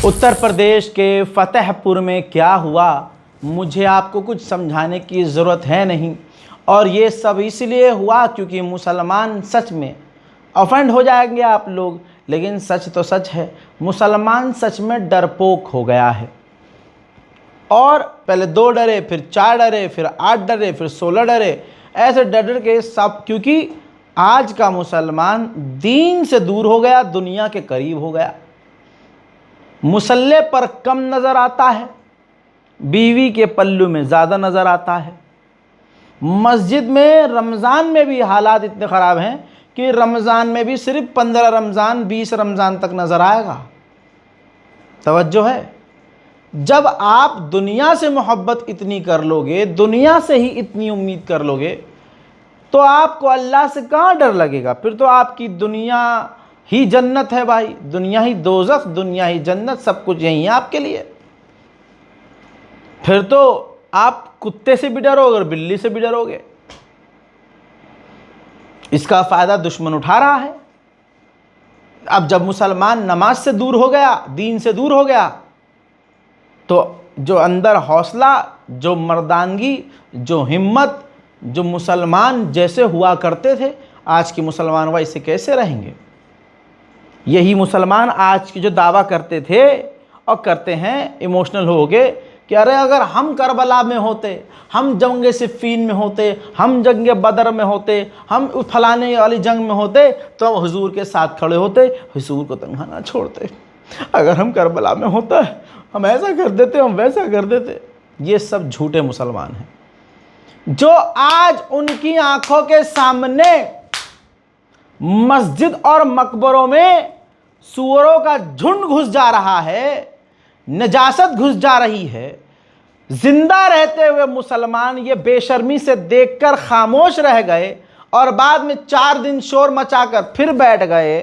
उत्तर प्रदेश के फतेहपुर में क्या हुआ, मुझे आपको कुछ समझाने की ज़रूरत है नहीं। और ये सब इसलिए हुआ क्योंकि मुसलमान, सच में ऑफेंड हो जाएंगे आप लोग, लेकिन सच तो सच है, मुसलमान सच में डरपोक हो गया है। और पहले 2 डरे, फिर 4 डरे, फिर 8 डरे, फिर 16 डरे, ऐसे डर डर के सब, क्योंकि आज का मुसलमान दीन से दूर हो गया, दुनिया के करीब हो गया। मुसल्ले पर कम नज़र आता है, बीवी के पल्लू में ज़्यादा नज़र आता है। मस्जिद में रमज़ान में भी हालात इतने ख़राब हैं कि रमज़ान में भी सिर्फ 15 रमज़ान 20 रमज़ान तक नज़र आएगा। तवज्जो है। जब आप दुनिया से मोहब्बत इतनी कर लोगे, दुनिया से ही इतनी उम्मीद कर लोगे, तो आपको अल्लाह से कहाँ डर लगेगा? फिर तो आपकी दुनिया ही जन्नत है भाई, दुनिया ही दोज़ख, दुनिया ही जन्नत, सब कुछ यही है आपके लिए। फिर तो आप कुत्ते से भी डरोगे और बिल्ली से भी डरोगे। इसका फ़ायदा दुश्मन उठा रहा है। अब जब मुसलमान नमाज से दूर हो गया, दीन से दूर हो गया, तो जो अंदर हौसला, जो मर्दानगी, जो हिम्मत, जो मुसलमान जैसे हुआ करते थे, आज के मुसलमान वैसे कैसे रहेंगे? यही मुसलमान आज की जो दावा करते थे और करते हैं, इमोशनल हो गए कि अरे अगर हम करबला में होते, हम जंग सिफ़ीन में होते, हम जंग बदर में होते, हम फलाने वाली जंग में होते, तो हम हुजूर के साथ खड़े होते, हुजूर को तंहा ना छोड़ते। अगर हम करबला में होता है, हम ऐसा कर देते, हम वैसा कर देते। ये सब झूठे मुसलमान हैं जो आज उनकी आंखों के सामने मस्जिद और मकबरों में सूअरों का झुंड घुस जा रहा है, नजासत घुस जा रही है। जिंदा रहते हुए मुसलमान ये बेशर्मी से देखकर खामोश रह गए और बाद में 4 दिन शोर मचाकर फिर बैठ गए।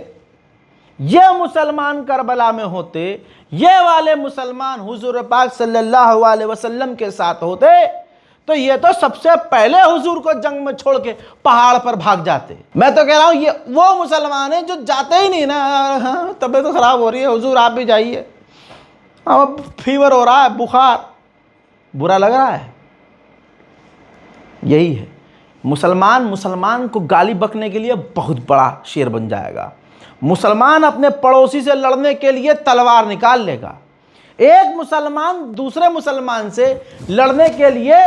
ये मुसलमान करबला में होते, ये वाले मुसलमान हुजूर पाक सल्लल्लाहु अलैहि वसल्लम के साथ होते, तो ये तो सबसे पहले हुजूर को जंग में छोड़ के पहाड़ पर भाग जाते। मैं तो कह रहा हूँ ये वो मुसलमान हैं जो जाते ही नहीं ना। हाँ, तबीयत तो ख़राब हो रही है, हुजूर आप भी जाइए, अब फीवर हो रहा है, बुखार, बुरा लग रहा है। यही है मुसलमान को गाली बकने के लिए बहुत बड़ा शेर बन जाएगा। मुसलमान अपने पड़ोसी से लड़ने के लिए तलवार निकाल लेगा। एक मुसलमान दूसरे मुसलमान से लड़ने के लिए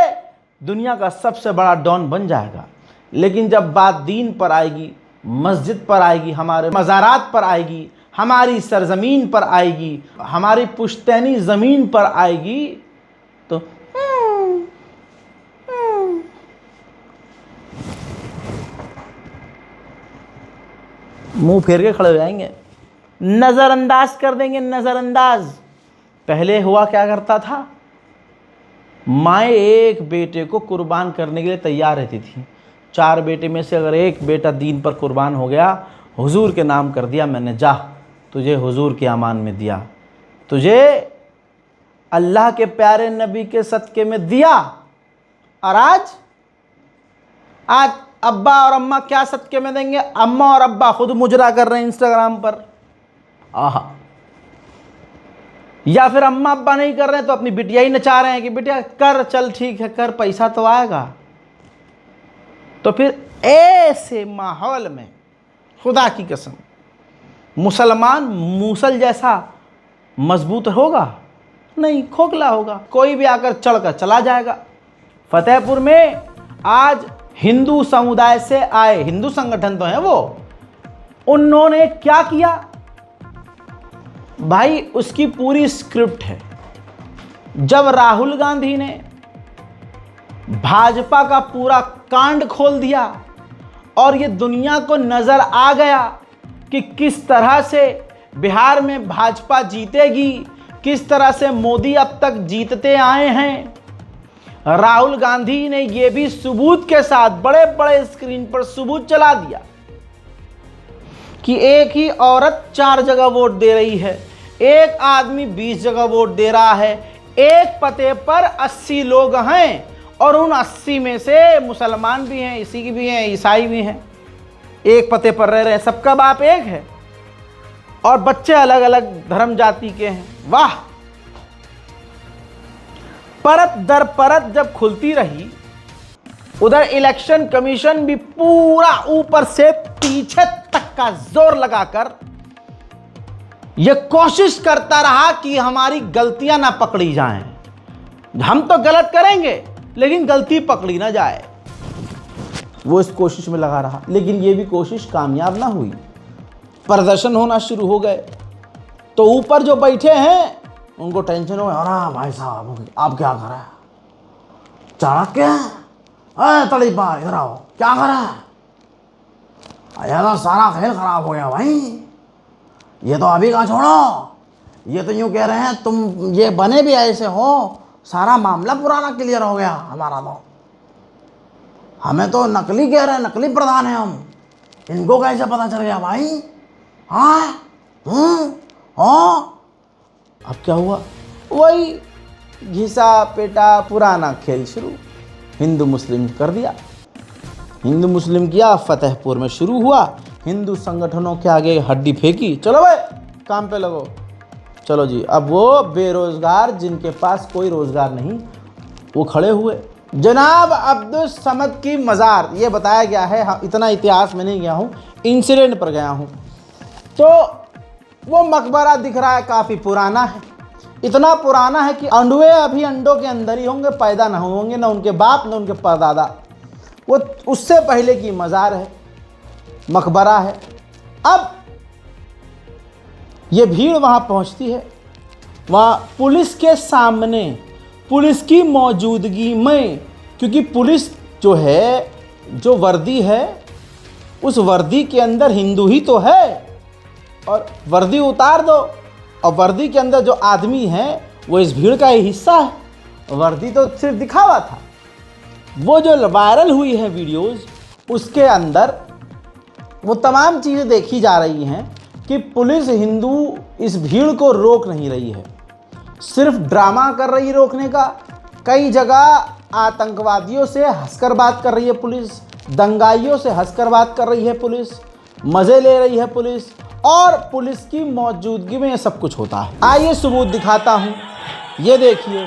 दुनिया का सबसे बड़ा डॉन बन जाएगा। लेकिन जब बात दीन पर आएगी, मस्जिद पर आएगी, हमारे मज़ारात पर आएगी, हमारी सरजमीन पर आएगी, हमारी पुश्तैनी ज़मीन पर आएगी, तो मुंह फेर के खड़े हो जाएंगे, नज़रअंदाज कर देंगे, नज़रअंदाज। पहले हुआ क्या करता था, माएँ एक बेटे को कुर्बान करने के लिए तैयार रहती थी। 4 बेटे में से अगर एक बेटा दीन पर कुर्बान हो गया, हुजूर के नाम कर दिया मैंने, जा तुझे हुजूर के अमान में दिया, तुझे अल्लाह के प्यारे नबी के सदक़े में दिया। और आज अब्बा और अम्मा क्या सदक़े में देंगे? अम्मा और अब्बा खुद मुजरा कर रहे हैं इंस्टाग्राम पर। आहा। या फिर अम्मा अब्बा नहीं कर रहे हैं तो अपनी बिटिया ही नचा रहे हैं कि बिटिया कर, चल ठीक है कर, पैसा तो आएगा। तो फिर ऐसे माहौल में खुदा की कसम मुसलमान मूसल जैसा मजबूत होगा नहीं, खोखला होगा। कोई भी आकर चढ़कर चला जाएगा। फतेहपुर में आज हिंदू समुदाय से आए, हिंदू संगठन तो हैं वो, उन्होंने क्या किया भाई, उसकी पूरी स्क्रिप्ट है। जब राहुल गांधी ने भाजपा का पूरा कांड खोल दिया और ये दुनिया को नजर आ गया कि किस तरह से बिहार में भाजपा जीतेगी, किस तरह से मोदी अब तक जीतते आए हैं, राहुल गांधी ने ये भी सबूत के साथ बड़े बड़े स्क्रीन पर सबूत चला दिया कि एक ही औरत 4 जगह वोट दे रही है, एक आदमी 20 जगह वोट दे रहा है, एक पते पर 80 लोग हैं और उन 80 में से मुसलमान भी हैं, सिख भी हैं, ईसाई भी हैं, एक पते पर रह रहे हैं, सबका बाप एक है। और बच्चे अलग अलग धर्म जाति के हैं। वाह! परत दर परत जब खुलती रही, उधर इलेक्शन कमीशन भी पूरा ऊपर से पीछे तक का जोर लगाकर यह कोशिश करता रहा कि हमारी गलतियां ना पकड़ी जाएं। हम तो गलत करेंगे लेकिन गलती पकड़ी ना जाए, वो इस कोशिश में लगा रहा। लेकिन ये भी कोशिश कामयाब ना हुई। प्रदर्शन होना शुरू हो गए तो ऊपर जो बैठे हैं उनको टेंशन हो गया, अरे भाई साहब आप क्या कर रहे हैं, चाणक्य तड़ीपा इधर आओ, क्या कर रहा है, ये तो सारा खेल खराब हो गया भाई, ये तो अभी का छोड़ो, ये तो यूँ कह रहे हैं तुम ये बने भी ऐसे हो, सारा मामला पुराना क्लियर हो गया हमारा, तो हमें तो नकली कह रहे हैं, नकली प्रधान है हम, इनको कैसे पता चल गया भाई। हाँ हाँ, अब क्या हुआ, वही घिसा पेटा पुराना खेल शुरू, हिंदू मुस्लिम कर दिया। हिंदू मुस्लिम किया, फतेहपुर में शुरू हुआ, हिंदू संगठनों के आगे हड्डी फेंकी, चलो भाई काम पे लगो, चलो जी। अब वो बेरोजगार जिनके पास कोई रोजगार नहीं, वो खड़े हुए। जनाब अब्दुल समद की मज़ार, ये बताया गया है, हाँ, इतना इतिहास में नहीं गया हूँ, इंसिडेंट पर गया हूँ। तो वो मकबरा दिख रहा है, काफ़ी पुराना है, इतना पुराना है कि अंडे अभी अंडों के अंदर ही होंगे, पैदा ना होंगे, ना उनके बाप ना उनके परदादा, वो उससे पहले की मज़ार है, मकबरा है। अब ये भीड़ वहाँ पहुँचती है, वहाँ पुलिस के सामने, पुलिस की मौजूदगी में, क्योंकि पुलिस जो है, जो वर्दी है, उस वर्दी के अंदर हिंदू ही तो है, और वर्दी उतार दो और वर्दी के अंदर जो आदमी है वो इस भीड़ का ही हिस्सा है। वर्दी तो सिर्फ दिखावा था। वो जो वायरल हुई है वीडियोस, उसके अंदर वो तमाम चीज़ें देखी जा रही हैं कि पुलिस हिंदू इस भीड़ को रोक नहीं रही है, सिर्फ ड्रामा कर रही है रोकने का। कई जगह आतंकवादियों से हंसकर बात कर रही है पुलिस, दंगाइयों से हंसकर बात कर रही है पुलिस, मज़े ले रही है पुलिस, और पुलिस की मौजूदगी में ये सब कुछ होता है। आइए सबूत दिखाता हूँ, ये देखिए,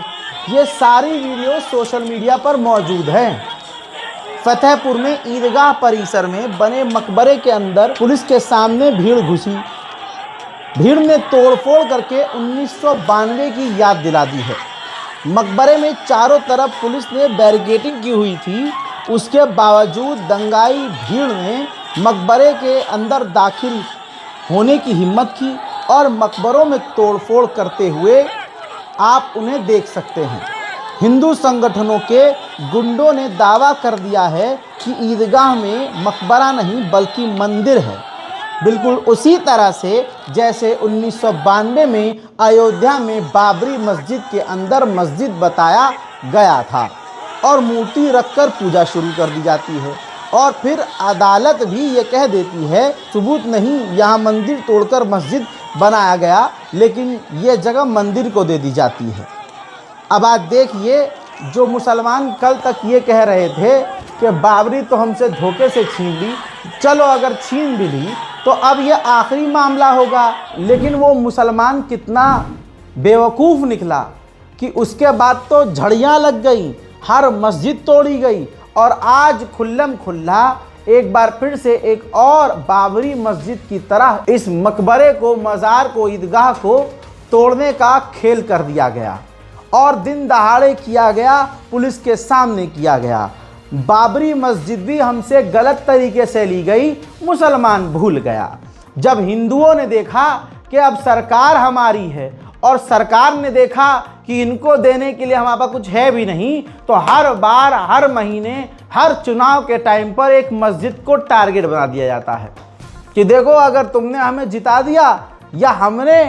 ये सारी वीडियो सोशल मीडिया पर मौजूद हैं। फतेहपुर में ईदगाह परिसर में बने मकबरे के अंदर पुलिस के सामने भीड़ घुसी, भीड़ ने तोड़फोड़ करके 1992 की याद दिला दी है। मकबरे में चारों तरफ पुलिस ने बैरिकेडिंग की हुई थी, उसके बावजूद दंगाई भीड़ ने मकबरे के अंदर दाखिल होने की हिम्मत की और मकबरों में तोड़फोड़ करते हुए आप उन्हें देख सकते हैं। हिंदू संगठनों के गुंडों ने दावा कर दिया है कि ईदगाह में मकबरा नहीं बल्कि मंदिर है, बिल्कुल उसी तरह से जैसे 1992 में अयोध्या में बाबरी मस्जिद के अंदर मस्जिद बताया गया था और मूर्ति रखकर पूजा शुरू कर दी जाती है, और फिर अदालत भी ये कह देती है सबूत नहीं, यहाँ मंदिर तोड़कर मस्जिद बनाया गया, लेकिन ये जगह मंदिर को दे दी जाती है। अब आज देखिए, जो मुसलमान कल तक ये कह रहे थे कि बाबरी तो हमसे धोखे से छीन ली, चलो अगर छीन भी ली तो अब ये आखिरी मामला होगा, लेकिन वो मुसलमान कितना बेवकूफ़ निकला कि उसके बाद तो झड़ियाँ लग गई, हर मस्जिद तोड़ी गई, और आज खुल्लम खुल्ला एक बार फिर से एक और बाबरी मस्जिद की तरह इस मकबरे को, मज़ार को, ईदगाह को तोड़ने का खेल कर दिया गया और दिन दहाड़े किया गया, पुलिस के सामने किया गया। बाबरी मस्जिद भी हमसे गलत तरीके से ली गई, मुसलमान भूल गया। जब हिंदुओं ने देखा कि अब सरकार हमारी है और सरकार ने देखा कि इनको देने के लिए हमारे पास कुछ है भी नहीं, तो हर बार, हर महीने, हर चुनाव के टाइम पर एक मस्जिद को टारगेट बना दिया जाता है कि देखो अगर तुमने हमें जिता दिया या हमने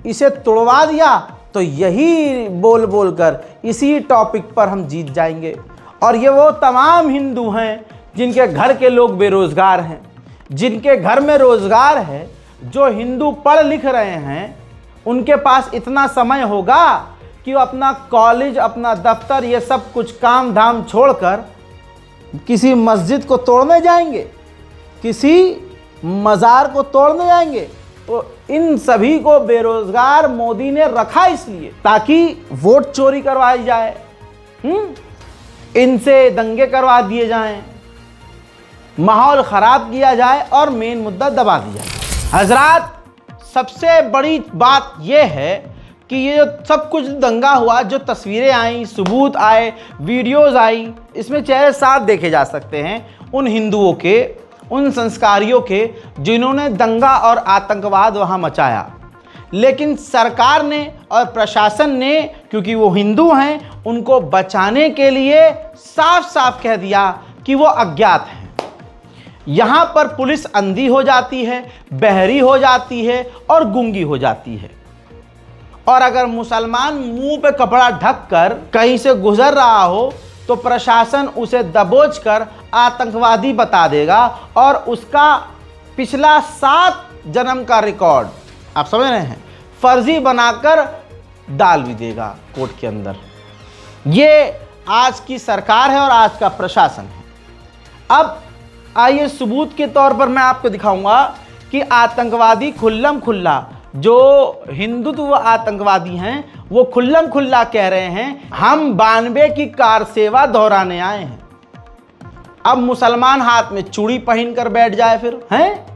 इसे तोड़वा दिया तो यही बोल बोल कर इसी टॉपिक पर हम जीत जाएंगे। और ये वो तमाम हिंदू हैं जिनके घर के लोग बेरोज़गार हैं, जिनके घर में रोज़गार है, जो हिंदू पढ़ लिख रहे हैं, उनके पास इतना समय होगा कि वो अपना कॉलेज, अपना दफ्तर, ये सब कुछ काम धाम छोड़कर किसी मस्जिद को तोड़ने जाएंगे, किसी मज़ार को तोड़ने जाएंगे। तो इन सभी को बेरोजगार मोदी ने रखा इसलिए ताकि वोट चोरी करवाई जाए, इनसे दंगे करवा दिए जाएं, माहौल खराब किया जाए और मेन मुद्दा दबा दिया जाए। हजरात, सबसे बड़ी बात यह है कि ये जो सब कुछ दंगा हुआ, जो तस्वीरें आई, सबूत आए, वीडियोस आई, इसमें चेहरे साफ देखे जा सकते हैं उन हिंदुओं के, उन संस्कारियों के जिन्होंने दंगा और आतंकवाद वहाँ मचाया। लेकिन सरकार ने और प्रशासन ने, क्योंकि वो हिंदू हैं, उनको बचाने के लिए साफ साफ कह दिया कि वो अज्ञात हैं। यहाँ पर पुलिस अंधी हो जाती है, बहरी हो जाती है और गूंगी हो जाती है। और अगर मुसलमान मुंह पे कपड़ा ढक कर कहीं से गुजर रहा हो तो प्रशासन उसे दबोचकर आतंकवादी बता देगा और उसका पिछला 7 जन्म का रिकॉर्ड, आप समझ रहे हैं, फर्जी बनाकर डाल भी देगा कोर्ट के अंदर। ये आज की सरकार है और आज का प्रशासन है। अब आइए सबूत के तौर पर मैं आपको दिखाऊंगा कि आतंकवादी खुल्लम खुल्ला, जो हिंदुत्व आतंकवादी हैं, वो खुल्लम खुल्ला कह रहे हैं हम 92 की कार सेवा दोहराने आए हैं। अब मुसलमान हाथ में चूड़ी पहन कर बैठ जाए फिर हैं?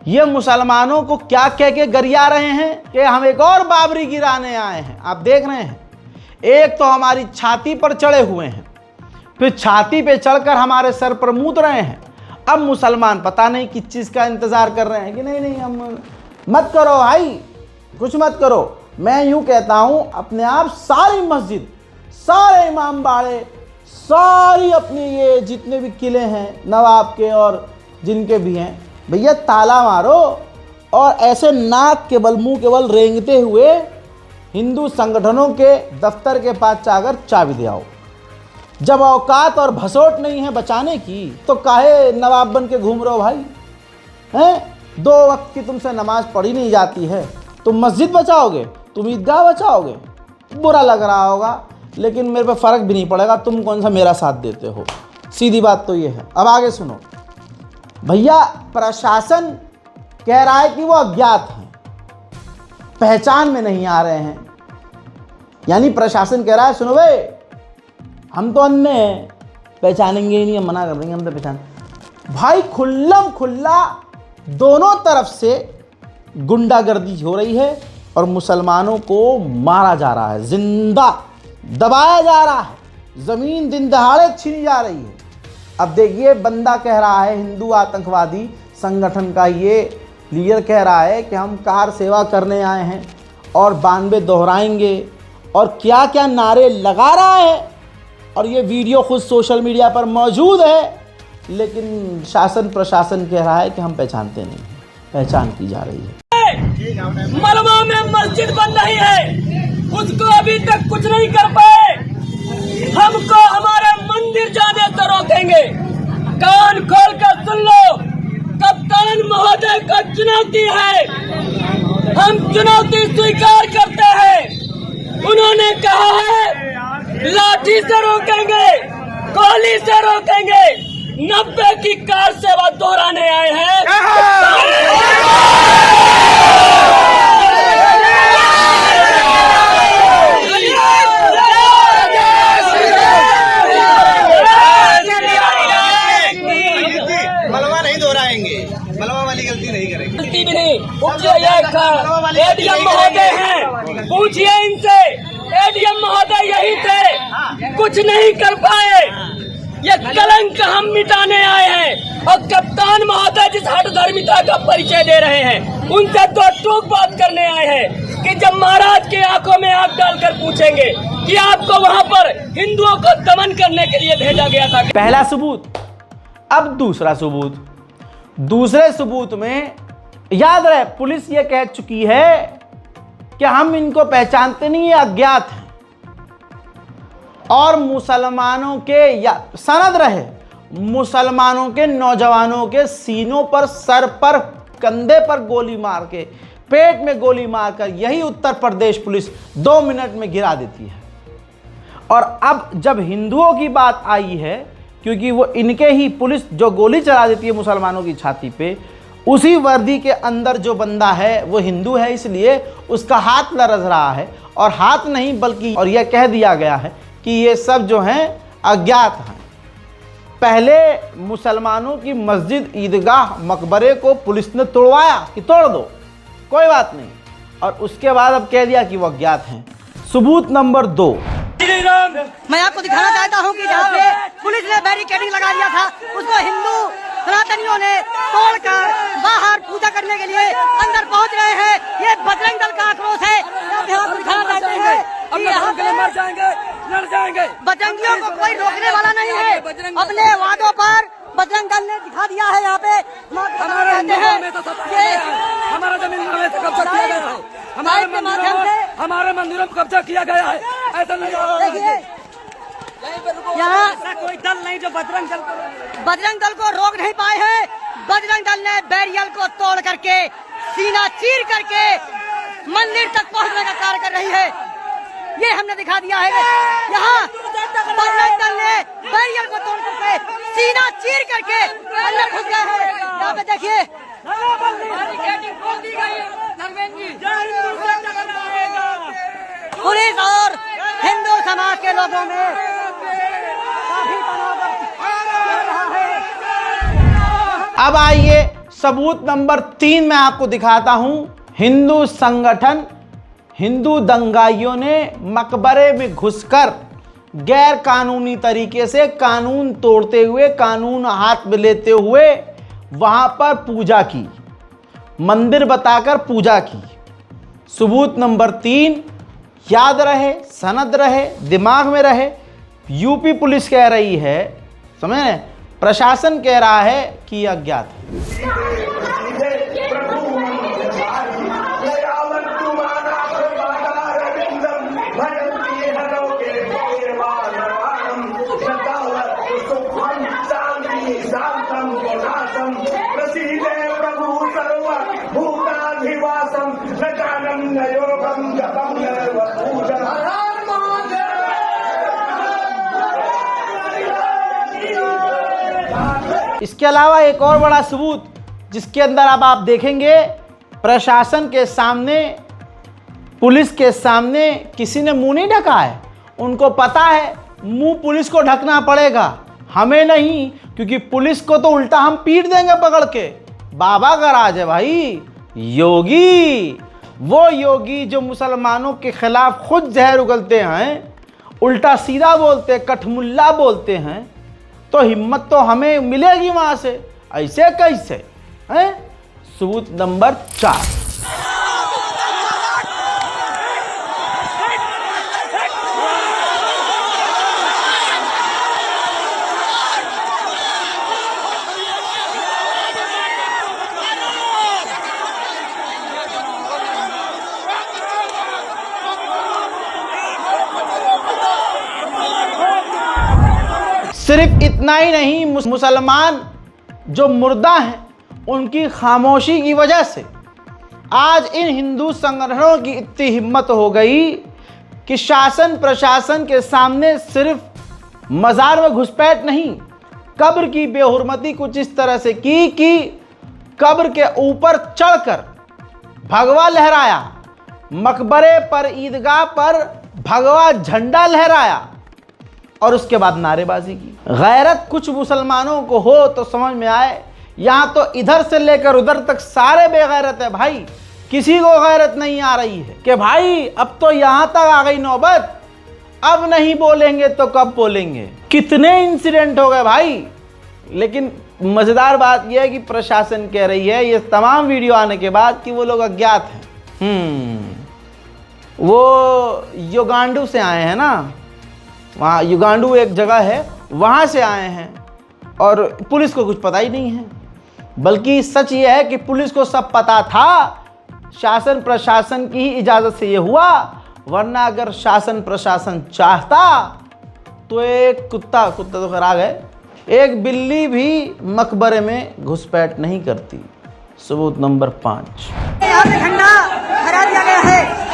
ये मुसलमानों को क्या कह के गरिया रहे हैं कि हम एक और बाबरी गिराने आए हैं। आप देख रहे हैं, एक तो हमारी छाती पर चढ़े हुए हैं, फिर छाती पे चढ़कर हमारे सर पर मूत रहे हैं। अब मुसलमान पता नहीं किस चीज़ का इंतज़ार कर रहे हैं कि नहीं हम मत करो भाई, कुछ मत करो। मैं यूँ कहता हूँ, अपने आप सारी मस्जिद, सारे इमाम बाड़े, सारी अपनी ये जितने भी किले हैं नवाब के और जिनके भी हैं, भैया ताला मारो और ऐसे नाक के बल, मुंह के बल रेंगते हुए हिंदू संगठनों के दफ्तर के पास जाकर चाबी दे आओ। जब औकात और भसोट नहीं है बचाने की तो काहे नवाब बन के घूम रहे हो भाई हैं? 2 वक्त की तुमसे नमाज पढ़ी नहीं जाती है, तुम मस्जिद बचाओगे, तुम ईदगाह बचाओगे। बुरा लग रहा होगा लेकिन मेरे पे फ़र्क भी नहीं पड़ेगा, तुम कौन सा मेरा साथ देते हो। सीधी बात तो ये है। अब आगे सुनो भैया, प्रशासन कह रहा है कि वो अज्ञात हैं, पहचान में नहीं आ रहे हैं। यानी प्रशासन कह रहा है सुनो भाई, हम तो अन्य हैं, पहचानेंगे ही नहीं, हम मना कर देंगे, हम तो पहचान। भाई खुल्लम खुल्ला दोनों तरफ से गुंडागर्दी हो रही है और मुसलमानों को मारा जा रहा है, जिंदा दबाया जा रहा है, ज़मीन दिन दहाड़े छीनी जा रही है। अब देखिए, बंदा कह रहा है, हिंदू आतंकवादी संगठन का ये लीडर कह रहा है कि हम कार सेवा करने आए हैं और 92 दोहराएंगे और क्या क्या नारे लगा रहा है। और ये वीडियो खुद सोशल मीडिया पर मौजूद है, लेकिन शासन प्रशासन कह रहा है कि हम पहचानते नहीं हैं, पहचान की जा रही है। मलबा में मस्जिद बन रही है, उसको अभी तक कुछ नहीं कर पाए, हमको हमारे मंदिर जाने से रोकेंगे। कान खोल कर सुन लो, कप्तान महोदय को चुनौती है, हम चुनौती स्वीकार करते हैं। उन्होंने कहा है लाठी से रोकेंगे, गोली से रोकेंगे। 90 की कार सेवा दोहराने आए हैं। मलबा नहीं दोहराएंगे, मलबा वाली गलती नहीं करेंगे। गलती भी नहीं। एडीएम महोदय हैं, पूछिए इनसे। एडीएम महोदय यही थे, कुछ नहीं कर पाए। ये कलंक हम मिटाने आए हैं। और कप्तान महोदय जिस हठधर्मिता का परिचय दे रहे हैं, उनसे तो टूक बात करने आए हैं कि जब महाराज की आंखों में आंख डालकर पूछेंगे कि आपको वहां पर हिंदुओं को दमन करने के लिए भेजा गया था। पहला सबूत। अब दूसरा सबूत। दूसरे सबूत में याद रहे, पुलिस ये कह चुकी है कि हम इनको पहचानते नहीं, ये अज्ञात हैं। और मुसलमानों के, या सनद रहे, मुसलमानों के नौजवानों के सीनों पर, सर पर, कंधे पर गोली मार के, पेट में गोली मारकर यही उत्तर प्रदेश पुलिस 2 मिनट में गिरा देती है। और अब जब हिंदुओं की बात आई है, क्योंकि वो इनके ही पुलिस जो गोली चला देती है मुसलमानों की छाती पे, उसी वर्दी के अंदर जो बंदा है वो हिंदू है, इसलिए उसका हाथ लरज रहा है, और हाथ नहीं बल्कि और यह कह दिया गया है कि ये सब जो हैं अज्ञात हैं। पहले मुसलमानों की मस्जिद, ईदगाह, मकबरे को पुलिस ने तोड़वाया कि तोड़ दो, कोई बात नहीं, और उसके बाद अब कह दिया कि वो अज्ञात हैं। सबूत नंबर 2, मैं आपको दिखाना चाहता हूँ कि जहाँ पे पुलिस ने बैरिकेडिंग लगा दिया था, उसको हिंदू सनातनियों ने तोड़कर बाहर पूजा करने के लिए अंदर पहुँच रहे हैं। ये बजरंग दल का आक्रोश है। आपको दिखाना चाहते हैं कि यहाँ पे मर जाएंगे, लड़ जाएंगे। बजरंगियों को कोई रोकने वाला नहीं है। अपने वादों पर बजरंग दल ने दिखा दिया है। यहाँ पे हमारा जमीन में से कब्जा किया गया है, हमारे मंदिरों में कब्जा किया गया है। ऐसा नहीं यहाँ ऐसा कोई दल नहीं जो बजरंग दल को रोक नहीं पाए हैं। बजरंग दल ने बैरियल को तोड़ करके, सीना चीर करके मंदिर तक पहुँचने का कार्य कर रही है। ये हमने दिखा दिया है। यहाँ बजरंग दल ने बैरियल को तोड़ करके, सीना चीर करके अंदर घुस गए हैं। यहाँ पे देखिए, पुलिस और हिंदू समाज के लोगों में काफी तनाव रहा है। अब आइए सबूत नंबर 3 मैं आपको दिखाता हूं। हिंदू संगठन हिंदू दंगाइयों ने मकबरे में घुसकर गैर कानूनी तरीके से कानून तोड़ते हुए, कानून हाथ में लेते हुए वहां पर पूजा की, मंदिर बताकर पूजा की। सबूत नंबर 3 याद रहे, सनद रहे, दिमाग में रहे। यूपी पुलिस कह रही है, समझ रहे, प्रशासन कह रहा है कि यह अज्ञात है। इसके अलावा एक और बड़ा सबूत जिसके अंदर अब आप देखेंगे, प्रशासन के सामने, पुलिस के सामने किसी ने मुंह नहीं ढका है। उनको पता है मुंह पुलिस को ढकना पड़ेगा, हमें नहीं, क्योंकि पुलिस को तो उल्टा हम पीट देंगे पकड़ के। बाबा का राज है भाई। योगी, वो योगी जो मुसलमानों के खिलाफ खुद जहर उगलते हैं, उल्टा सीधा बोलते, कठमुल्ला बोलते हैं, तो हिम्मत तो हमें मिलेगी वहां से। ऐसे कैसे हैं? सबूत नंबर 4, सिर्फ इतना ही नहीं, मुसलमान जो मुर्दा हैं उनकी खामोशी की वजह से आज इन हिंदू संगठनों की इतनी हिम्मत हो गई कि शासन प्रशासन के सामने सिर्फ मज़ार में घुसपैठ नहीं, कब्र की बेहुरमती कुछ इस तरह से की कि कब्र के ऊपर चढ़कर भगवा लहराया, मकबरे पर, ईदगाह पर भगवा झंडा लहराया, और उसके बाद नारेबाजी की। गैरत कुछ मुसलमानों को हो तो समझ में आए। यहाँ तो इधर से लेकर उधर तक सारे बेगैरत है भाई, किसी को गैरत नहीं आ रही है कि भाई अब तो यहाँ तक आ गई नौबत, अब नहीं बोलेंगे तो कब बोलेंगे। कितने इंसिडेंट हो गए भाई। लेकिन मज़ेदार बात यह है कि प्रशासन कह रही है ये तमाम वीडियो आने के बाद कि वो लोग अज्ञात हैं। वो युगांडू से आए हैं ना, वहाँ युगांडू एक जगह है, वहाँ से आए हैं, और पुलिस को कुछ पता ही नहीं है। बल्कि सच ये है कि पुलिस को सब पता था, शासन प्रशासन की ही इजाज़त से ये हुआ, वरना अगर शासन प्रशासन चाहता तो एक कुत्ता तो खैर आ गए, एक बिल्ली भी मकबरे में घुसपैठ नहीं करती। सबूत नंबर 5, यहाँ पे झंडा फहरा दिया गया है।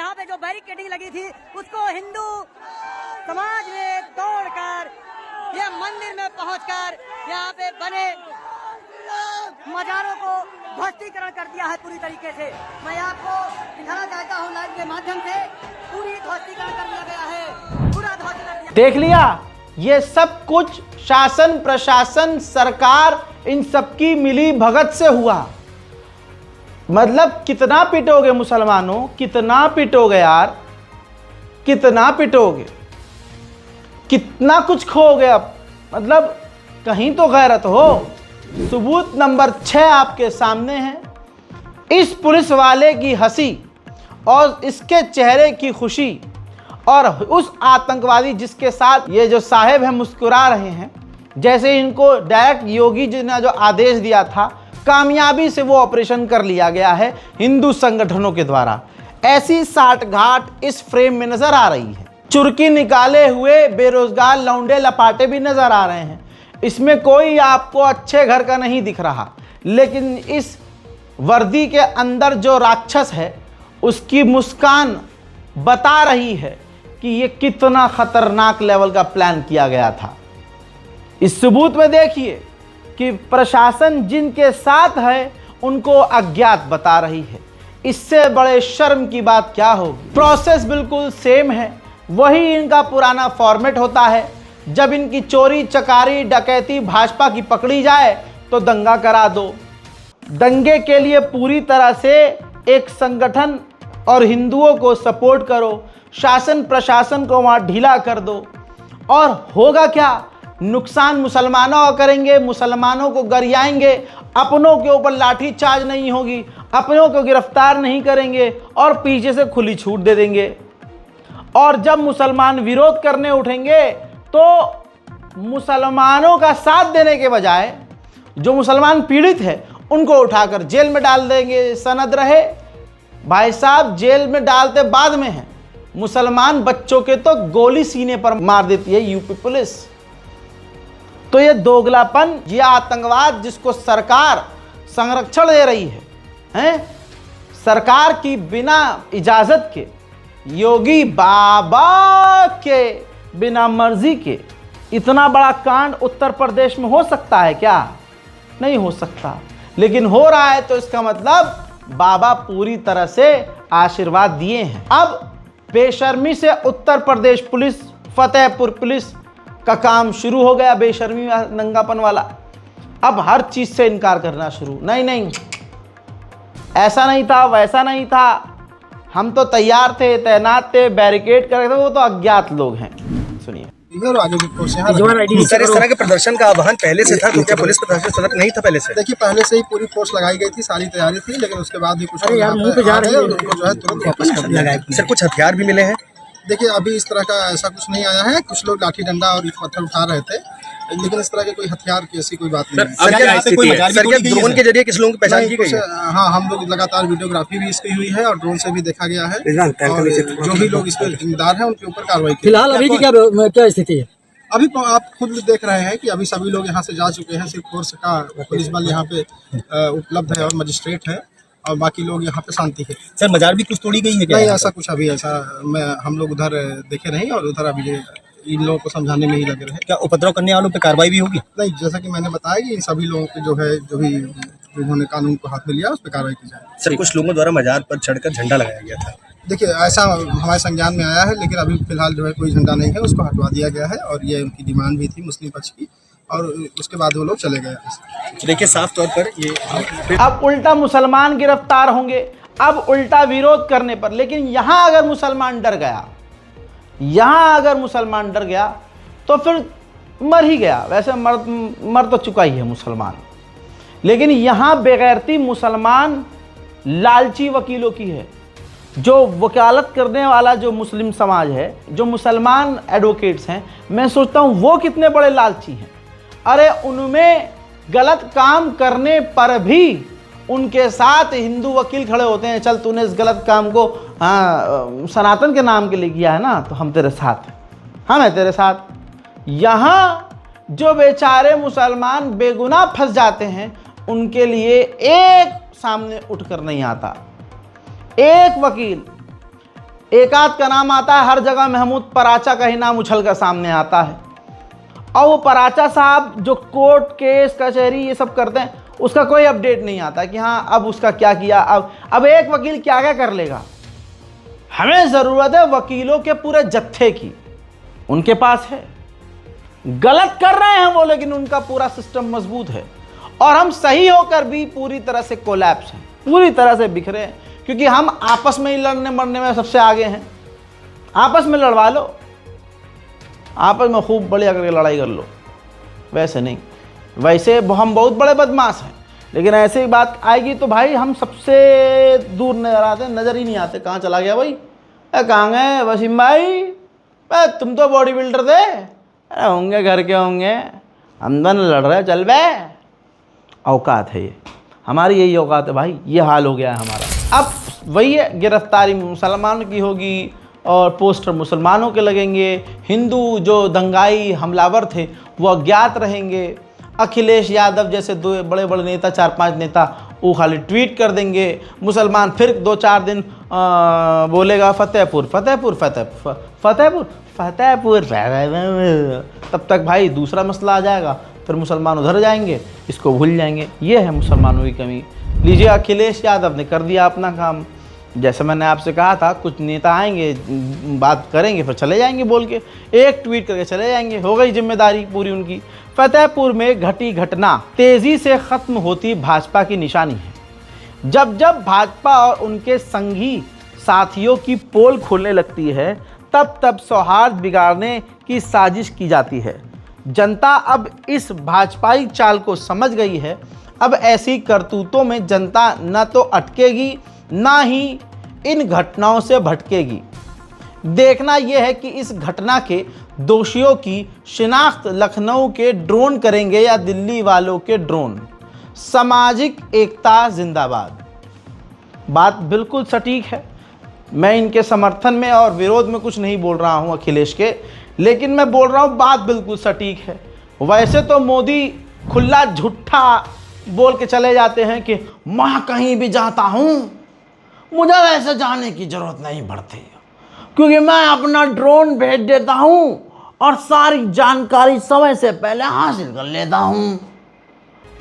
यहाँ पे जो बैरिकेडिंग लगी थी उसको हिंदू समाज ने तोड़कर ये मंदिर में पहुंचकर यहाँ पे बने मजारों को ध्वस्तीकरण कर दिया है पूरी तरीके से। मैं आपको दिखाना चाहता हूँ लाइव के माध्यम से, पूरी ध्वस्तीकरण कर दिया गया है, पूरा ध्वस्त कर दिया। देख लिया, ये सब कुछ शासन प्रशासन सरकार इन सबकी मिली भगत से हुआ। मतलब कितना पिटोगे मुसलमानों, कितना पिटोगे यार, कितना पिटोगे, कितना कुछ खोगे। अब मतलब कहीं तो गैरत हो। सबूत नंबर 6 आपके सामने है। इस पुलिस वाले की हंसी और इसके चेहरे की खुशी और उस आतंकवादी जिसके साथ ये जो साहेब हैं मुस्कुरा रहे हैं, जैसे इनको डायरेक्ट योगी जी ने जो आदेश दिया था, कामयाबी से वो ऑपरेशन कर लिया गया है हिंदू संगठनों के द्वारा। ऐसी साठगांठ इस फ्रेम में नजर आ रही है। चुरकी निकाले हुए बेरोजगार लौंडे लपाटे भी नजर आ रहे हैं। इसमें कोई आपको अच्छे घर का नहीं दिख रहा, लेकिन इस वर्दी के अंदर जो राक्षस है उसकी मुस्कान बता रही है कि ये कितना खतरनाक लेवल का प्लान किया गया था। इस सबूत में देखिए कि प्रशासन जिनके साथ है उनको अज्ञात बता रही है। इससे बड़े शर्म की बात क्या होगी। प्रोसेस बिल्कुल सेम है, वही इनका पुराना फॉर्मेट होता है। जब इनकी चोरी चकारी डकैती भाजपा की पकड़ी जाए तो दंगा करा दो। दंगे के लिए पूरी तरह से एक संगठन और हिंदुओं को सपोर्ट करो, शासन प्रशासन को वहाँ ढीला कर दो, और होगा क्या, नुकसान मुसलमानों का करेंगे, मुसलमानों को गरियाएंगे, अपनों के ऊपर लाठी चार्ज नहीं होगी, अपनों को गिरफ्तार नहीं करेंगे और पीछे से खुली छूट दे देंगे। और जब मुसलमान विरोध करने उठेंगे तो मुसलमानों का साथ देने के बजाय जो मुसलमान पीड़ित है उनको उठाकर जेल में डाल देंगे। सनद रहे भाई साहब, जेल में डालते बाद में है। मुसलमान बच्चों के तो गोली सीने पर मार देती है यूपी पुलिस। तो ये दोगलापन, ये आतंकवाद जिसको सरकार संरक्षण दे रही है, सरकार की बिना इजाजत के, योगी बाबा के बिना मर्जी के इतना बड़ा कांड उत्तर प्रदेश में हो सकता है क्या? नहीं हो सकता। लेकिन हो रहा है तो इसका मतलब बाबा पूरी तरह से आशीर्वाद दिए हैं। अब बेशर्मी से उत्तर प्रदेश पुलिस, फतेहपुर पुलिस का काम शुरू हो गया, बेशर्मी नंगापन वाला। अब हर चीज से इनकार करना शुरू, नहीं नहीं ऐसा नहीं था, वैसा नहीं था, हम तो तैयार थे, तैनात थे, बैरिकेड कर रहे थे, वो तो अज्ञात लोग हैं। सुनिए। सर, इस तरह के प्रदर्शन का आह्वान पहले से था, तो क्या पुलिस प्रशासन सतर्क नहीं था पहले से? देखिए, पहले से ही पूरी फोर्स लगाई गई थी, सारी तैयारी थी, लेकिन उसके बाद भी कुछ उनको जो है तुरंत वापस कर दिया गया। सर, कुछ हथियार भी मिले हैं? देखिए, अभी इस तरह का ऐसा कुछ नहीं आया है। कुछ लोग लाठी डंडा और पत्थर उठा रहे थे, लेकिन इस तरह के कोई हथियार की ऐसी कोई बात नहीं है। सर, क्या ड्रोन के जरिए किस लोगों की पहचान की गई है? हाँ, हम लोग लगातार वीडियोग्राफी भी इसकी हुई है और ड्रोन से भी देखा गया है, और जो भी लोग इसमें जिम्मेदार हैं उनके ऊपर कार्रवाई की। फिलहाल अभी की क्या स्थिति है? अभी आप खुद देख रहे हैं कि अभी सभी लोग यहाँ से जा चुके हैं। सिर्फ फोर्स का पुलिस बल यहाँ पे उपलब्ध है और मजिस्ट्रेट है, और बाकी लोग यहाँ पे शांति है। सर, मजार भी कुछ तोड़ी गई है क्या? नहीं, ऐसा कुछ अभी हम लोग उधर देखे नहीं, और उधर अभी इन लोगों को समझाने में ही लगे रहे। क्या उपद्रव करने वालों पे कार्रवाई भी होगी? नहीं, जैसा कि मैंने बताया कि इन सभी लोगों के जो भी जिन्होंने कानून को हाथ में लिया उस पर कार्रवाई की जाए। सर, कुछ लोगों द्वारा मजार पर चढ़कर झंडा लगाया गया था। देखिए, ऐसा हमारे संज्ञान में आया है, लेकिन अभी फिलहाल जो है कोई झंडा नहीं है, उसको हटवा दिया गया है, और ये उनकी डिमांड भी थी मुस्लिम पक्ष की, और उसके बाद वो लोग चले गए। देखिए, साफ तौर पर ये अब उल्टा मुसलमान गिरफ्तार होंगे, अब उल्टा विरोध करने पर। लेकिन यहाँ अगर मुसलमान डर गया, यहाँ अगर मुसलमान डर गया तो फिर मर ही गया। वैसे मर तो चुका ही है मुसलमान, लेकिन यहाँ बेगैरती मुसलमान लालची वकीलों की है। जो वकालत करने वाला जो मुस्लिम समाज है, जो मुसलमान एडवोकेट्स हैं, मैं सोचता हूँ वो कितने बड़े लालची हैं। अरे उनमें गलत काम करने पर भी उनके साथ हिंदू वकील खड़े होते हैं, चल तूने इस गलत काम को सनातन के नाम के लिए किया है ना, तो हम तेरे साथ हैं, हम हैं तेरे साथ। यहाँ जो बेचारे मुसलमान बेगुनाह फंस जाते हैं, उनके लिए एक सामने उठकर नहीं आता, एक वकील। एक आध का नाम आता है, हर जगह महमूद पराचा का ही नाम उछल कर सामने आता है। और वो पराचा साहब जो कोर्ट केस कचहरी ये सब करते हैं, उसका कोई अपडेट नहीं आता कि हाँ अब उसका क्या किया। अब एक वकील क्या क्या कर लेगा। हमें ज़रूरत है वकीलों के पूरे जत्थे की, उनके पास है, गलत कर रहे हैं वो, लेकिन उनका पूरा सिस्टम मजबूत है। और हम सही होकर भी पूरी तरह से कोलैप्स हैं, पूरी तरह से बिखरे हैं, क्योंकि हम आपस में ही लड़ने मरने में सबसे आगे हैं। आपस में लड़वा लो, आपस में खूब बढ़िया करके लड़ाई कर लो। वैसे नहीं, वैसे हम बहुत बड़े बदमाश हैं, लेकिन ऐसे ही बात आएगी तो भाई हम सबसे दूर नजर आते, नज़र ही नहीं आते। कहाँ चला गया भाई, कहाँ गए वसीम भाई, तुम तो बॉडी बिल्डर थे। अरे होंगे घर के होंगे, हम दोनों लड़ रहे, चल बे। औकात है ये, हमारी यही औकात है भाई। ये हाल हो गया है हमारा। अब वही है, गिरफ्तारी मुसलमानों की होगी और पोस्टर मुसलमानों के लगेंगे। हिंदू जो दंगाई हमलावर थे वो अज्ञात रहेंगे। अखिलेश यादव जैसे दो बड़े बड़े नेता, 4-5 नेता, वो खाली ट्वीट कर देंगे। मुसलमान फिर 2-4 दिन बोलेगा फतेहपुर फतेहपुर फतेहपुर फतेहपुर फतेहपुर, तब तक भाई दूसरा मसला आ जाएगा, फिर मुसलमान उधर जाएंगे, इसको भूल जाएंगे। ये है मुसलमानों की कमी। लीजिए, अखिलेश यादव ने कर दिया अपना काम। जैसे मैंने आपसे कहा था, कुछ नेता आएंगे, बात करेंगे, फिर चले जाएंगे, बोल के एक ट्वीट करके चले जाएंगे। हो गई जिम्मेदारी पूरी उनकी। फतेहपुर में घटी घटना तेजी से खत्म होती भाजपा की निशानी है। जब जब भाजपा और उनके संगी साथियों की पोल खोलने लगती है, तब तब सौहार्द बिगाड़ने की साजिश की जाती है। जनता अब इस भाजपाई चाल को समझ गई है। अब ऐसी करतूतों में जनता न तो अटकेगी, ना ही इन घटनाओं से भटकेगी। देखना यह है कि इस घटना के दोषियों की शिनाख्त लखनऊ के ड्रोन करेंगे या दिल्ली वालों के ड्रोन। सामाजिक एकता जिंदाबाद। बात बिल्कुल सटीक है। मैं इनके समर्थन में और विरोध में कुछ नहीं बोल रहा हूं अखिलेश के, लेकिन मैं बोल रहा हूं बात बिल्कुल सटीक है। वैसे तो मोदी खुला झूठा बोल के चले जाते हैं कि मैं कहीं भी जाता हूं मुझे वैसे जाने की जरूरत नहीं पड़ती, क्योंकि मैं अपना ड्रोन भेज देता हूं और सारी जानकारी समय से पहले हासिल कर लेता हूं।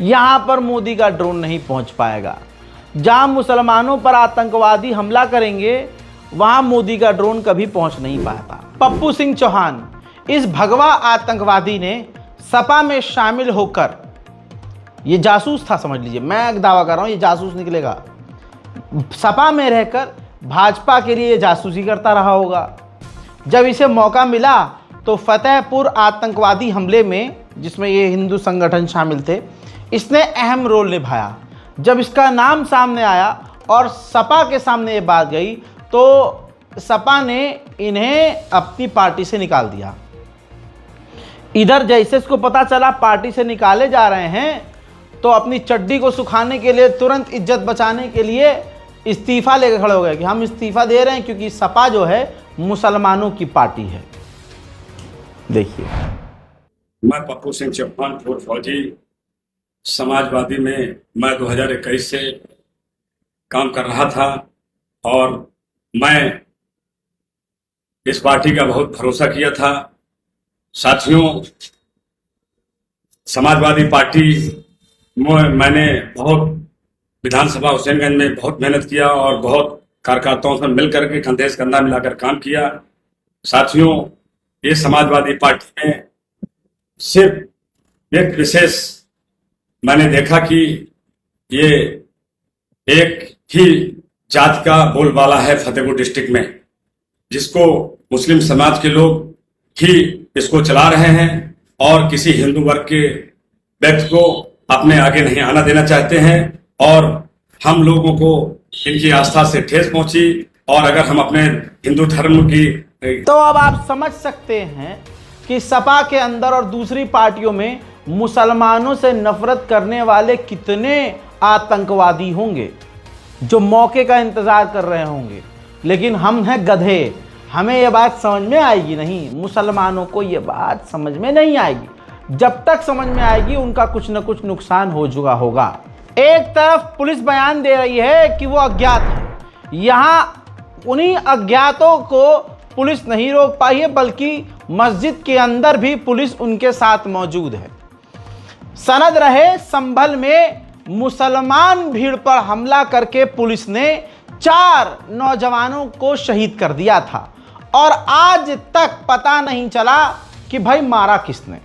यहां पर मोदी का ड्रोन नहीं पहुंच पाएगा। जहां मुसलमानों पर आतंकवादी हमला करेंगे, वहां मोदी का ड्रोन कभी पहुंच नहीं पाता। पप्पू सिंह चौहान, इस भगवा आतंकवादी ने सपा में शामिल होकर, ये जासूस था समझ लीजिए, मैं एक दावा कर रहा हूं ये जासूस निकलेगा। सपा में रहकर भाजपा के लिए जासूसी करता रहा होगा। जब इसे मौका मिला तो फतेहपुर आतंकवादी हमले में, जिसमें ये हिंदू संगठन शामिल थे, इसने अहम रोल निभाया। जब इसका नाम सामने आया और सपा के सामने ये बात गई, तो सपा ने इन्हें अपनी पार्टी से निकाल दिया। इधर जैसे इसको पता चला पार्टी से निकाले जा रहे हैं, तो अपनी चड्डी को सुखाने के लिए, तुरंत इज्जत बचाने के लिए इस्तीफा लेकर खड़े हो गए कि हम इस्तीफा दे रहे हैं, क्योंकि सपा जो है मुसलमानों की पार्टी है। देखिए, मैं पप्पू सिंह चौहान, पूर्व फौजी, समाजवादी में मैं 2021 से काम कर रहा था और मैं इस पार्टी का बहुत भरोसा किया था। साथियों, समाजवादी पार्टी में मैंने बहुत विधानसभा हुसैनगंज में बहुत मेहनत किया और बहुत कार्यकर्ताओं से मिलकर के कंधे से कंधा मिलाकर काम किया। साथियों, ये समाजवादी पार्टी में सिर्फ एक विशेष मैंने देखा कि ये एक ही जात का बोलबाला है फतेहपुर डिस्ट्रिक्ट में, जिसको मुस्लिम समाज के लोग ही इसको चला रहे हैं और किसी हिंदू वर्ग के व्यक्ति को अपने आगे नहीं आना देना चाहते हैं। और हम लोगों को इनकी आस्था से ठेस पहुंची, और अगर हम अपने हिंदू धर्म की, तो अब आप समझ सकते हैं कि सपा के अंदर और दूसरी पार्टियों में मुसलमानों से नफरत करने वाले कितने आतंकवादी होंगे जो मौके का इंतजार कर रहे होंगे। लेकिन हम हैं गधे, हमें यह बात समझ में आएगी नहीं, मुसलमानों को यह बात समझ में नहीं आएगी। जब तक समझ में आएगी उनका कुछ न कुछ नुकसान हो चुका होगा। एक तरफ पुलिस बयान दे रही है कि वो अज्ञात है, यहाँ उन्हीं अज्ञातों को पुलिस नहीं रोक पाई है, बल्कि मस्जिद के अंदर भी पुलिस उनके साथ मौजूद है। सनद रहे संभल में मुसलमान भीड़ पर हमला करके पुलिस ने 4 नौजवानों को शहीद कर दिया था और आज तक पता नहीं चला कि भाई मारा किसने।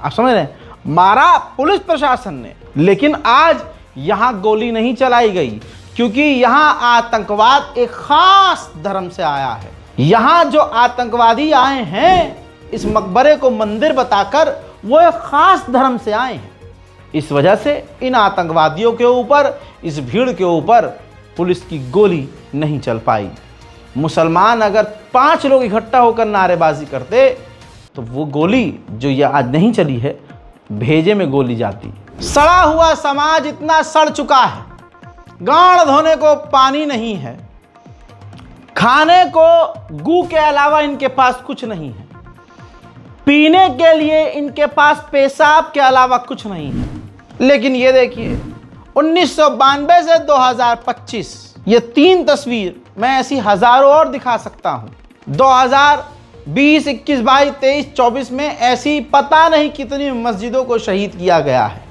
आप समझ रहे हैं, मारा पुलिस प्रशासन ने, लेकिन आज यहां गोली नहीं चलाई गई क्योंकि यहां आतंकवाद एक खास धर्म से आया है। यहां जो आतंकवादी आए हैं इस मकबरे को मंदिर बताकर, वो एक खास धर्म से आए हैं। इस वजह से इन आतंकवादियों के ऊपर, इस भीड़ के ऊपर पुलिस की गोली नहीं चल पाई। मुसलमान अगर 5 लोग इकट्ठा होकर नारेबाजी करते तो वो गोली जो ये आज नहीं चली है, भेजे में गोली जाती। सड़ा हुआ समाज इतना सड़ चुका है, गांड धोने को पानी नहीं है, खाने को गू के अलावा इनके पास कुछ नहीं है, पीने के लिए इनके पास पेशाब के अलावा कुछ नहीं है। लेकिन ये देखिए 1992 से 2025, ये 3 तस्वीर, मैं ऐसी हजारों और दिखा सकता हूं। 2020, 21, 22, 23, 24 में ऐसी पता नहीं कितनी मस्जिदों को शहीद किया गया है।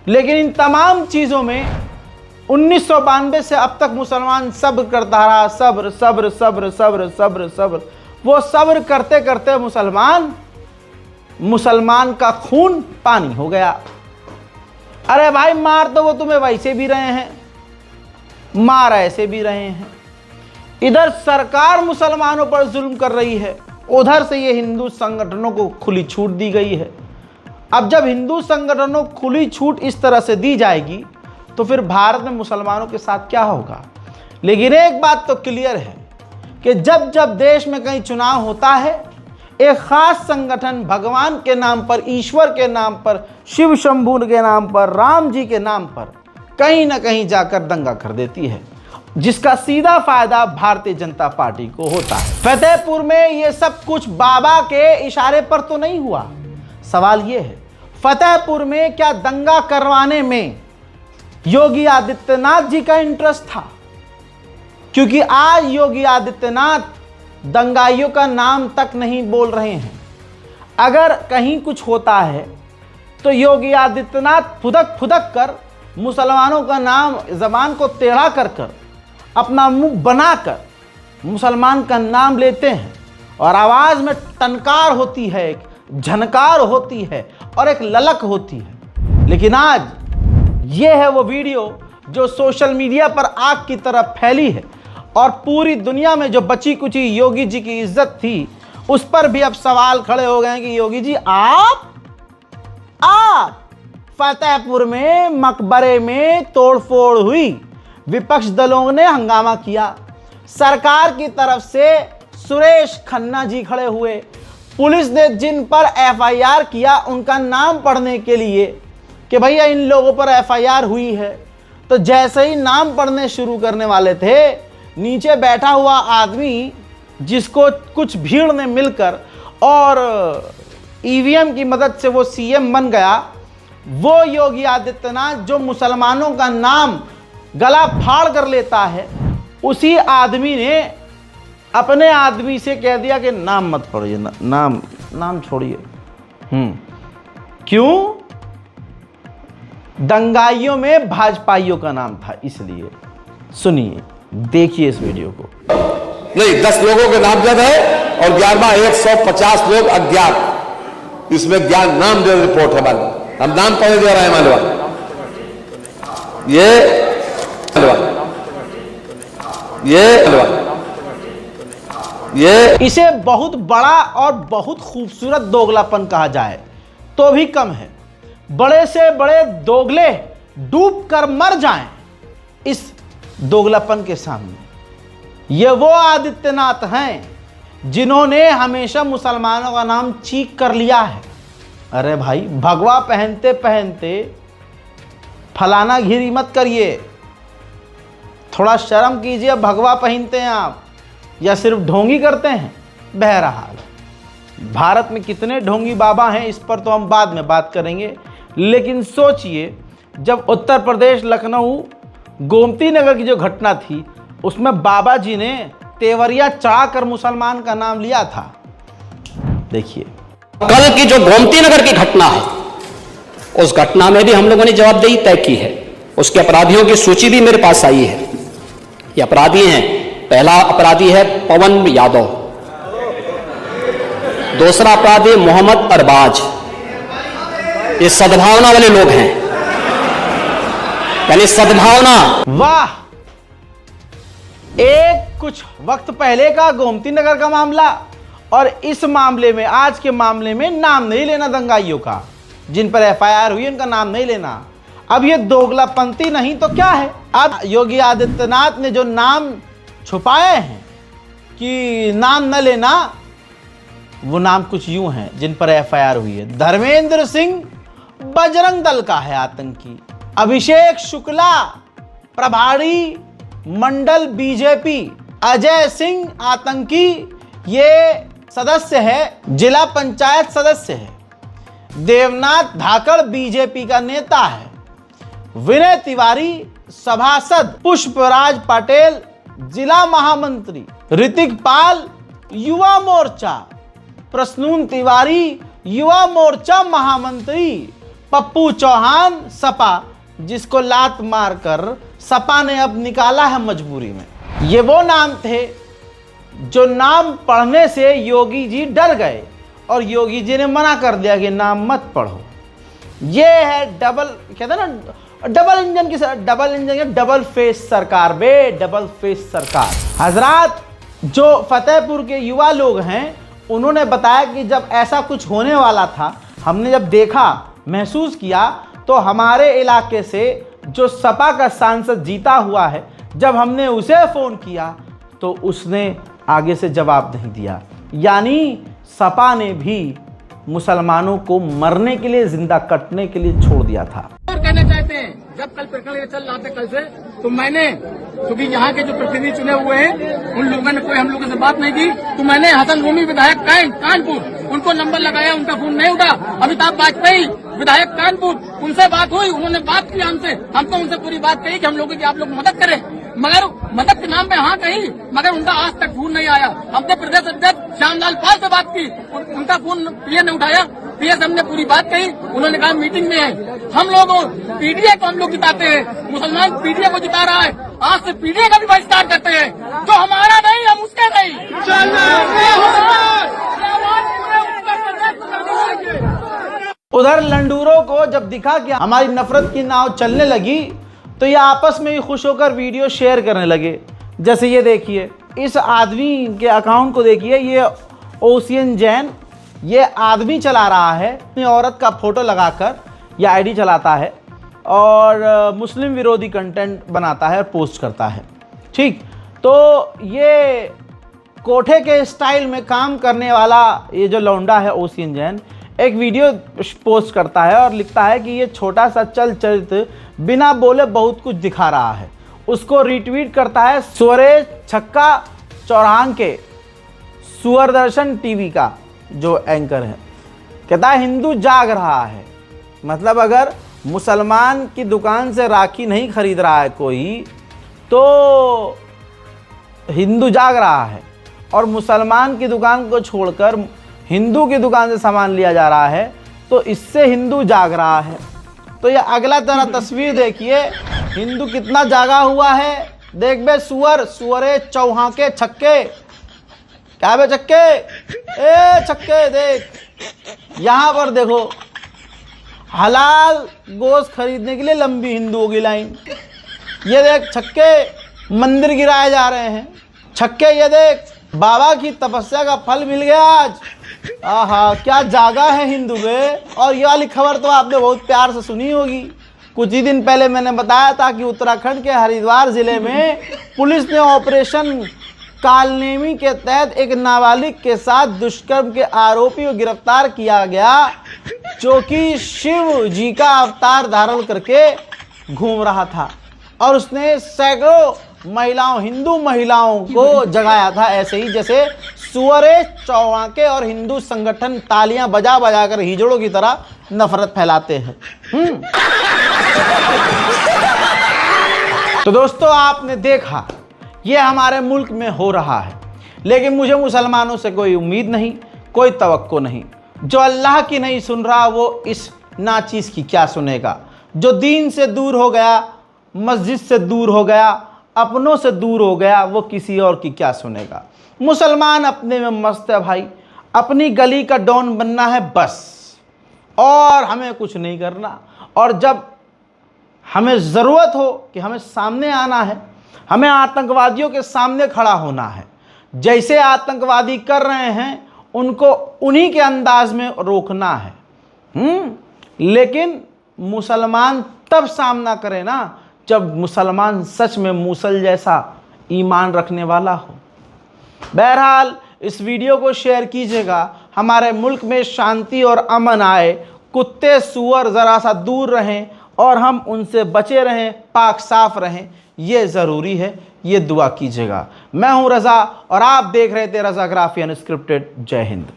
लेकिन इन तमाम चीज़ों में 1992 से अब तक मुसलमान सब्र करता रहा, सब्र सब्र सब्र सब्र सब्र सब्र। वो सब्र करते करते मुसलमान का खून पानी हो गया। अरे भाई, मार तो वो तुम्हें वैसे भी रहे हैं, मार ऐसे भी रहे हैं। इधर सरकार मुसलमानों पर जुल्म कर रही है, उधर से ये हिंदू संगठनों को खुली छूट दी गई है। अब जब हिंदू संगठनों को खुली छूट इस तरह से दी जाएगी तो फिर भारत में मुसलमानों के साथ क्या होगा। लेकिन एक बात तो क्लियर है कि जब जब देश में कहीं चुनाव होता है, एक खास संगठन भगवान के नाम पर, ईश्वर के नाम पर, शिव शंभू के नाम पर, राम जी के नाम पर कहीं ना कहीं जाकर दंगा कर देती है, जिसका सीधा फायदा भारतीय जनता पार्टी को होता है। फतेहपुर में ये सब कुछ बाबा के इशारे पर तो नहीं हुआ। सवाल ये है, फतेहपुर में क्या दंगा करवाने में योगी आदित्यनाथ जी का इंटरेस्ट था? क्योंकि आज योगी आदित्यनाथ दंगाइयों का नाम तक नहीं बोल रहे हैं। अगर कहीं कुछ होता है तो योगी आदित्यनाथ फुदक फुदक कर मुसलमानों का नाम, ज़बान को टेढ़ा कर कर, अपना मुंह बनाकर मुसलमान का नाम लेते हैं और आवाज़ में टनकार होती है, एक झनकार होती है और एक ललक होती है। लेकिन आज ये है वो वीडियो जो सोशल मीडिया पर आग की तरह फैली है और पूरी दुनिया में जो बची कुची योगी जी की इज्जत थी उस पर भी अब सवाल खड़े हो गए हैं कि योगी जी आप फतेहपुर में मकबरे में तोड़फोड़ हुई, विपक्ष दलों ने हंगामा किया, सरकार की तरफ से सुरेश खन्ना जी खड़े हुए, पुलिस ने जिन पर एफआईआर किया उनका नाम पढ़ने के लिए कि भैया इन लोगों पर एफआईआर हुई है, तो जैसे ही नाम पढ़ने शुरू करने वाले थे, नीचे बैठा हुआ आदमी जिसको कुछ भीड़ ने मिलकर और ईवीएम की मदद से वो सीएम बन गया, वो योगी आदित्यनाथ जो मुसलमानों का नाम गला फाड़ कर लेता है, उसी आदमी ने अपने आदमी से कह दिया कि नाम मत पढ़िए, नाम छोड़िए। क्यों? दंगाइयों में भाजपाइयों का नाम था, इसलिए। सुनिए, देखिए इस वीडियो को। नहीं, 10 लोगों के नामजद है और 11वां 150 लोग अज्ञात। इसमें ज्ञान नाम जो रिपोर्ट है मालूम, हम नाम पढ़े दे रहे हैं मालूम। ये इसे बहुत बड़ा और बहुत खूबसूरत दोगलापन कहा जाए तो भी कम है। बड़े से बड़े दोगले डूब कर मर जाएं इस दोगलापन के सामने। ये वो आदित्यनाथ हैं जिन्होंने हमेशा मुसलमानों का नाम चीख कर लिया है। अरे भाई, भगवा पहनते पहनते फलाना घिरी मत करिए, थोड़ा शर्म कीजिए। भगवा पहनते हैं आप या सिर्फ ढोंगी करते हैं? बहरहाल, भारत में कितने ढोंगी बाबा हैं इस पर तो हम बाद में बात करेंगे। लेकिन सोचिए, जब उत्तर प्रदेश लखनऊ गोमती नगर की जो घटना थी, उसमें बाबा जी ने तेवरिया चढ़ाकर मुसलमान का नाम लिया था। देखिए, कल की जो गोमती नगर की घटना है, उस घटना में भी हम लोगों ने जवाबदेही तय की है। उसके अपराधियों की सूची भी मेरे पास आई है। ये अपराधी हैं, पहला अपराधी है पवन यादव, दूसरा अपराधी मोहम्मद अरबाज। ये सद्भावना वाले लोग हैं, यानी सद्भावना। वाह, एक कुछ वक्त पहले का गोमती नगर का मामला और इस मामले में, आज के मामले में नाम नहीं लेना दंगाइयों का, जिन पर एफआईआर हुई उनका नाम नहीं लेना। अब ये दोगलापंथी नहीं तो क्या है? अब योगी आदित्यनाथ ने जो नाम छुपाए हैं कि नाम न लेना, वो नाम कुछ यूं हैं जिन पर एफआईआर हुई है। धर्मेंद्र सिंह बजरंग दल का है आतंकी, अभिषेक शुक्ला प्रभारी मंडल बीजेपी, अजय सिंह आतंकी ये सदस्य है, जिला पंचायत सदस्य है, देवनाथ धाकड़ बीजेपी का नेता है, विनय तिवारी सभासद, पुष्पराज पटेल जिला महामंत्री, ऋतिक पाल युवा मोर्चा, प्रसून तिवारी युवा मोर्चा महामंत्री, पप्पू चौहान सपा, जिसको लात मारकर सपा ने अब निकाला है मजबूरी में। ये वो नाम थे जो नाम पढ़ने से योगी जी डर गए और योगी जी ने मना कर दिया कि नाम मत पढ़ो। ये है डबल, कहते हैं ना, डबल इंजन की, डबल इंजन, डबल फेस सरकार बे, डबल फेस सरकार। हजरात, जो फतेहपुर के युवा लोग हैं, उन्होंने बताया कि जब ऐसा कुछ होने वाला था, हमने जब देखा, महसूस किया, तो हमारे इलाके से जो सपा का सांसद जीता हुआ है, जब हमने उसे फ़ोन किया तो उसने आगे से जवाब नहीं दिया। यानी सपा ने भी मुसलमानों को मरने के लिए, जिंदा कटने के लिए छोड़ दिया था। और कहना चाहते हैं, जब कल प्रकरण चल रहा था कल से, तो मैंने, क्योंकि यहाँ के जो प्रतिनिधि चुने हुए हैं उन लोगों ने कोई हम लोगों से बात नहीं की, तो मैंने हसन रूमी विधायक कानपुर, उनको नंबर लगाया, उनका फोन नहीं उठा। अमिताभ वाजपेयी विधायक कानपुर, उनसे बात हुई, उन्होंने बात की हमको उनसे पूरी बात कही कि हम लोगों की आप लोग मदद करें, मगर मदद के नाम पे हाँ कही, मगर उनका आज तक फोन नहीं आया। हमने प्रदेश अध्यक्ष श्यामलाल पाल से बात की, उनका फोन पीए ने उठाया, पीए से हमने पूरी बात कही, उन्होंने कहा मीटिंग में है। हम लोगों पीडीए को हम लोग जिताते हैं, मुसलमान पीडीए को जिता रहा है, आज से पीडीए का भी बहिष्कार करते हैं, जो हमारा नहीं हम उसके नहीं। उधर लंडूरों को जब दिखा कि हमारी नफरत की नाव चलने लगी, तो ये आपस में ही खुश होकर वीडियो शेयर करने लगे। जैसे ये देखिए, इस आदमी के अकाउंट को देखिए, ये ओसियन जैन, ये आदमी चला रहा है, अपनी औरत का फोटो लगाकर ये आईडी चलाता है और मुस्लिम विरोधी कंटेंट बनाता है और पोस्ट करता है। ठीक, तो ये कोठे के स्टाइल में काम करने वाला ये जो लौंडा है ओसियन जैन, एक वीडियो पोस्ट करता है और लिखता है कि ये छोटा सा चल चरित्र बिना बोले बहुत कुछ दिखा रहा है। उसको रिट्वीट करता है सुरेश छक्का चौरहान के, सुअरदर्शन टीवी का जो एंकर है। कहता है हिंदू जाग रहा है, मतलब अगर मुसलमान की दुकान से राखी नहीं खरीद रहा है कोई, तो हिंदू जाग रहा है, और मुसलमान की दुकान को छोड़कर हिंदू की दुकान से सामान लिया जा रहा है, तो इससे हिंदू जाग रहा है। तो ये अगला तरह तस्वीर देखिए, हिंदू कितना जागा हुआ है। देख बे सुअर, सुअरे चौहा के छक्के, क्या बे छक्के, ए छक्के देख, यहाँ पर देखो, हलाल गोश्त खरीदने के लिए लंबी हिंदुओं की लाइन। ये देख छक्के, मंदिर गिराए जा रहे हैं, छक्के ये देख, बाबा की तपस्या का फल मिल गया आज। आहा, क्या जागा है हिंदू बे। और ये वाली खबर तो आपने बहुत प्यार से सुनी होगी। कुछ ही दिन पहले मैंने बताया था कि उत्तराखंड के हरिद्वार जिले में पुलिस ने ऑपरेशन कालनेमी के तहत एक नाबालिग के साथ दुष्कर्म के आरोपी को गिरफ्तार किया गया, जो कि शिव जी का अवतार धारण करके घूम रहा था और उसने सैकड़ों महिलाओं, हिंदू महिलाओं को जगाया था, ऐसे ही जैसे सुअरे चौवाके और हिंदू संगठन तालियां बजा बजा कर हिजड़ों की तरह नफरत फैलाते हैं। तो दोस्तों, आपने देखा ये हमारे मुल्क में हो रहा है। लेकिन मुझे मुसलमानों से कोई उम्मीद नहीं, कोई तवक्को नहीं। जो अल्लाह की नहीं सुन रहा वो इस नाचीज़ की क्या सुनेगा। जो दीन से दूर हो गया, मस्जिद से दूर हो गया, अपनों से दूर हो गया, वो किसी और की क्या सुनेगा। मुसलमान अपने में मस्त है भाई, अपनी गली का डॉन बनना है बस, और हमें कुछ नहीं करना। और जब हमें ज़रूरत हो कि हमें सामने आना है, हमें आतंकवादियों के सामने खड़ा होना है, जैसे आतंकवादी कर रहे हैं उनको उन्हीं के अंदाज में रोकना है। लेकिन मुसलमान तब सामना करे ना जब मुसलमान सच में मूसल जैसा ईमान रखने वाला हो। बहरहाल इस वीडियो को शेयर कीजिएगा, हमारे मुल्क में शांति और अमन आए, कुत्ते सूअर ज़रा सा दूर रहें और हम उनसे बचे रहें, पाक साफ रहें, ये ज़रूरी है। ये दुआ कीजिएगा। मैं हूं रज़ा और आप देख रहे थे रज़ाग्राफी अनस्क्रिप्टेड। जय हिंद।